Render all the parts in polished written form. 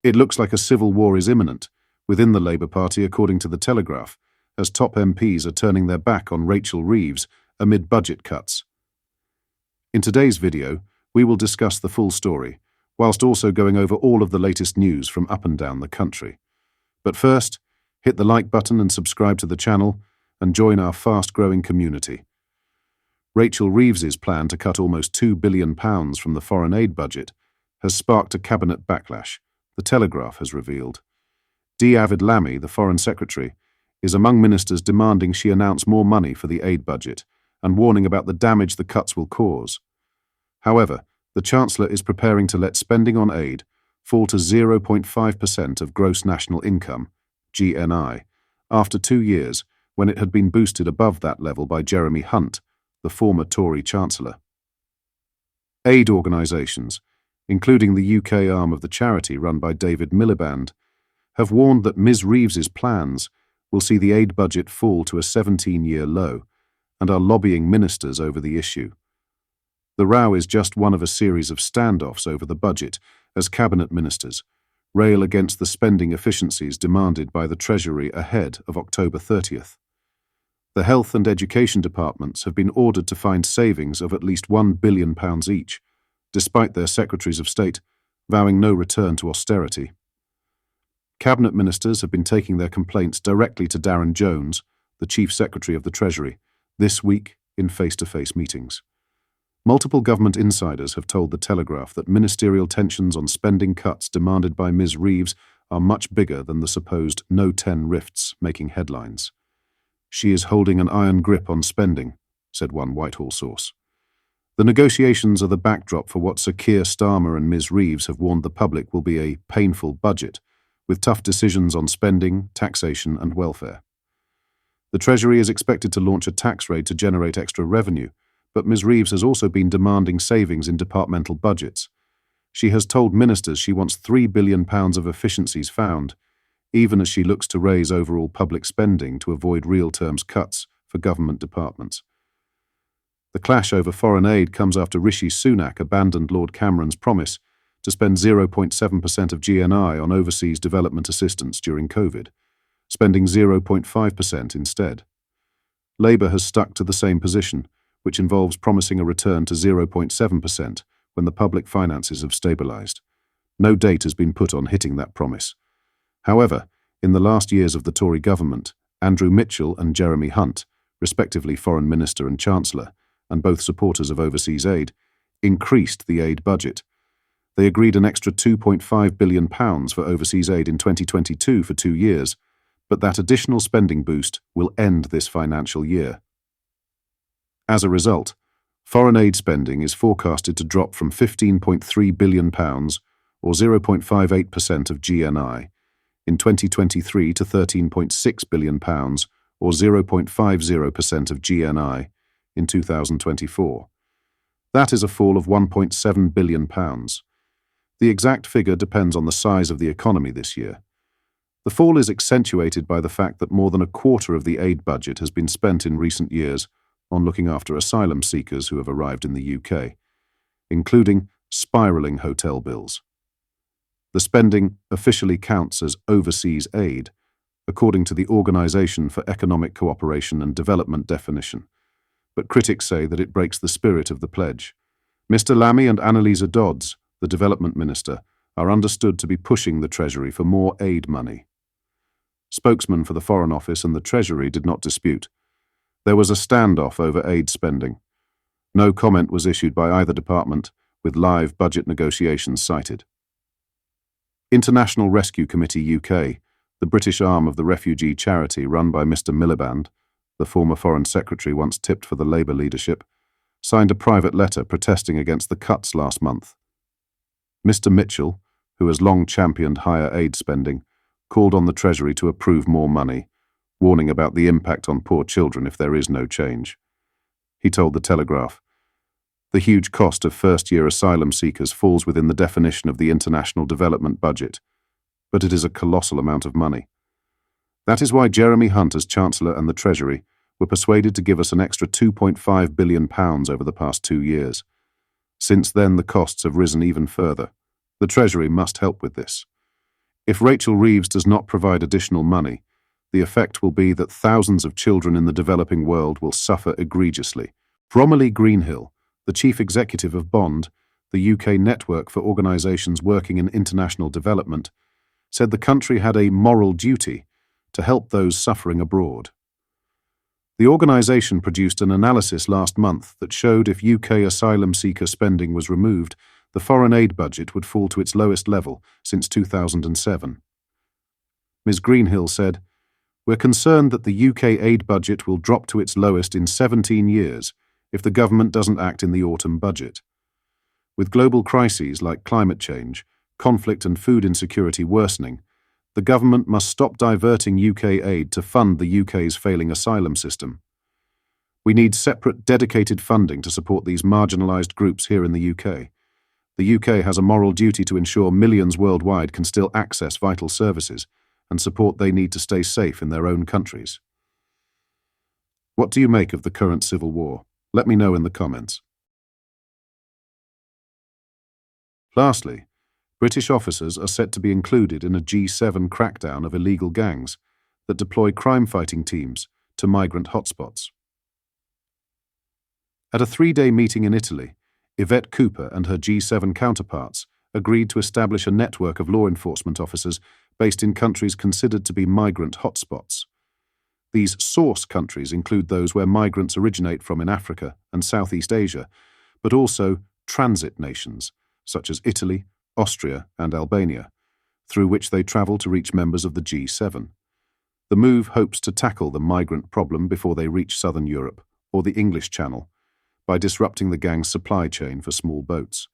It looks like a civil war is imminent within the Labour Party, according to The Telegraph, as top MPs are turning their back on Rachel Reeves amid budget cuts. In today's video, we will discuss the full story, whilst also going over all of the latest news from up and down the country. But first, hit the like button and subscribe to the channel and join our fast-growing community. Rachel Reeves's plan to cut almost £2 billion from the foreign aid budget has sparked a cabinet backlash, The Telegraph has revealed. David Lammy, the Foreign Secretary, is among ministers demanding she announce more money for the aid budget and warning about the damage the cuts will cause. However, the Chancellor is preparing to let spending on aid fall to 0.5% of gross national income, GNI, after 2 years when it had been boosted above that level by Jeremy Hunt, the former Tory Chancellor. Aid organisations, including the UK arm of the charity run by David Miliband, have warned that Ms Reeves's plans will see the aid budget fall to a 17-year low and are lobbying ministers over the issue. The row is just one of a series of standoffs over the budget as cabinet ministers rail against the spending efficiencies demanded by the Treasury ahead of October 30th. The Health and Education departments have been ordered to find savings of at least £1 billion each, despite their Secretaries of State vowing no return to austerity. Cabinet ministers have been taking their complaints directly to Darren Jones, the Chief Secretary of the Treasury, this week in face-to-face meetings. Multiple government insiders have told The Telegraph that ministerial tensions on spending cuts demanded by Ms Reeves are much bigger than the supposed No 10 rifts making headlines. She is holding an iron grip on spending, said one Whitehall source. The negotiations are the backdrop for what Sir Keir Starmer and Ms Reeves have warned the public will be a painful budget, with tough decisions on spending, taxation and welfare. The Treasury is expected to launch a tax raid to generate extra revenue, but Ms Reeves has also been demanding savings in departmental budgets. She has told ministers she wants £3 billion of efficiencies found, even as she looks to raise overall public spending to avoid real terms cuts for government departments. The clash over foreign aid comes after Rishi Sunak abandoned Lord Cameron's promise to spend 0.7% of GNI on overseas development assistance during COVID, spending 0.5% instead. Labour has stuck to the same position, which involves promising a return to 0.7% when the public finances have stabilised. No date has been put on hitting that promise. However, in the last years of the Tory government, Andrew Mitchell and Jeremy Hunt, respectively Foreign Minister and Chancellor, and both supporters of overseas aid, increased the aid budget. They agreed an extra £2.5 billion for overseas aid in 2022 for 2 years, but that additional spending boost will end this financial year. As a result, foreign aid spending is forecasted to drop from £15.3 billion, or 0.58% of GNI, in 2023 to £13.6 billion, or 0.50% of GNI, in 2024. That is a fall of £1.7 billion. The exact figure depends on the size of the economy this year. The fall is accentuated by the fact that more than a quarter of the aid budget has been spent in recent years on looking after asylum seekers who have arrived in the UK, including spiralling hotel bills. The spending officially counts as overseas aid, according to the Organisation for Economic Cooperation and Development definition, but critics say that it breaks the spirit of the pledge. Mr Lammy and Annalisa Dodds, the Development Minister, are understood to be pushing the Treasury for more aid money. Spokesmen for the Foreign Office and the Treasury did not dispute. There was a standoff over aid spending. No comment was issued by either department, with live budget negotiations cited. International Rescue Committee UK, the British arm of the refugee charity run by Mr Miliband, the former Foreign Secretary once tipped for the Labour leadership, signed a private letter protesting against the cuts last month. Mr Mitchell, who has long championed higher aid spending, called on the Treasury to approve more money, warning about the impact on poor children if there is no change. He told The Telegraph, "The huge cost of first-year asylum seekers falls within the definition of the international development budget, but it is a colossal amount of money. That is why Jeremy Hunt as Chancellor and the Treasury were persuaded to give us an extra £2.5 billion over the past 2 years. Since then, the costs have risen even further. The Treasury must help with this. If Rachel Reeves does not provide additional money, the effect will be that thousands of children in the developing world will suffer egregiously. Bromley Greenhill, the chief executive of BOND, the UK network for organisations working in international development, said the country had a moral duty to help those suffering abroad. The organisation produced an analysis last month that showed if UK asylum seeker spending was removed, the foreign aid budget would fall to its lowest level since 2007. Ms. Greenhill said, "We're concerned that the UK aid budget will drop to its lowest in 17 years if the government doesn't act in the autumn budget. With global crises like climate change, conflict and food insecurity worsening, the government must stop diverting UK aid to fund the UK's failing asylum system. We need separate, dedicated funding to support these marginalised groups here in the UK. The UK has a moral duty to ensure millions worldwide can still access vital services and support they need to stay safe in their own countries." What do you make of the current civil war? Let me know in the comments. Lastly, British officers are set to be included in a G7 crackdown of illegal gangs that deploy crime-fighting teams to migrant hotspots. At a 3-day meeting in Italy, Yvette Cooper and her G7 counterparts agreed to establish a network of law enforcement officers based in countries considered to be migrant hotspots. These source countries include those where migrants originate from in Africa and Southeast Asia, but also transit nations, such as Italy, Austria and Albania, through which they travel to reach members of the G7. The move hopes to tackle the migrant problem before they reach southern Europe or the English Channel by disrupting the gang's supply chain for small boats.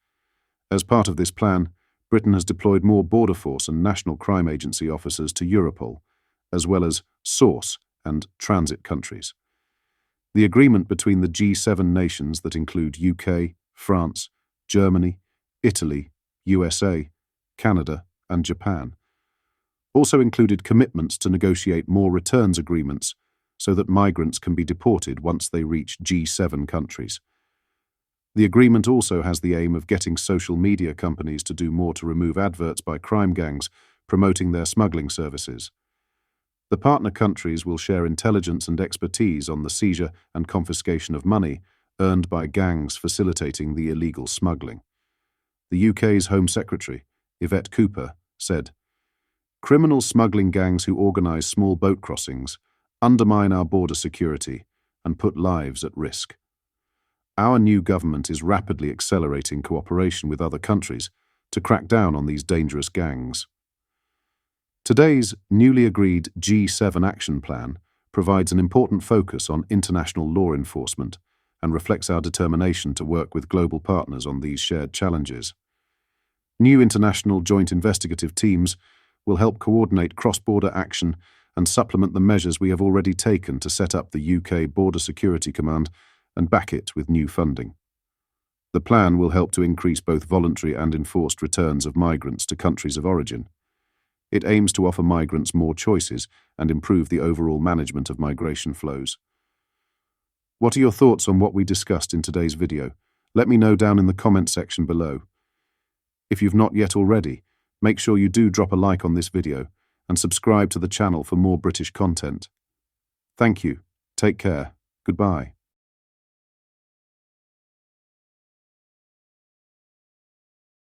As part of this plan, Britain has deployed more Border Force and National Crime Agency officers to Europol, as well as source and transit countries. The agreement between the G7 nations that include UK, France, Germany, Italy, USA, Canada, and Japan also included commitments to negotiate more returns agreements so that migrants can be deported once they reach G7 countries. The agreement also has the aim of getting social media companies to do more to remove adverts by crime gangs promoting their smuggling services. The partner countries will share intelligence and expertise on the seizure and confiscation of money earned by gangs facilitating the illegal smuggling. The UK's Home Secretary, Yvette Cooper, said, "Criminal smuggling gangs who organise small boat crossings undermine our border security and put lives at risk. Our new government is rapidly accelerating cooperation with other countries to crack down on these dangerous gangs." Today's newly agreed G7 action plan provides an important focus on international law enforcement and reflects our determination to work with global partners on these shared challenges. New international joint investigative teams will help coordinate cross-border action and supplement the measures we have already taken to set up the UK Border Security Command and back it with new funding. The plan will help to increase both voluntary and enforced returns of migrants to countries of origin. It aims to offer migrants more choices and improve the overall management of migration flows. What are your thoughts on what we discussed in today's video? Let me know down in the comment section below. If you've not yet already, make sure you do drop a like on this video and subscribe to the channel for more British content. Thank you. Take care. Goodbye.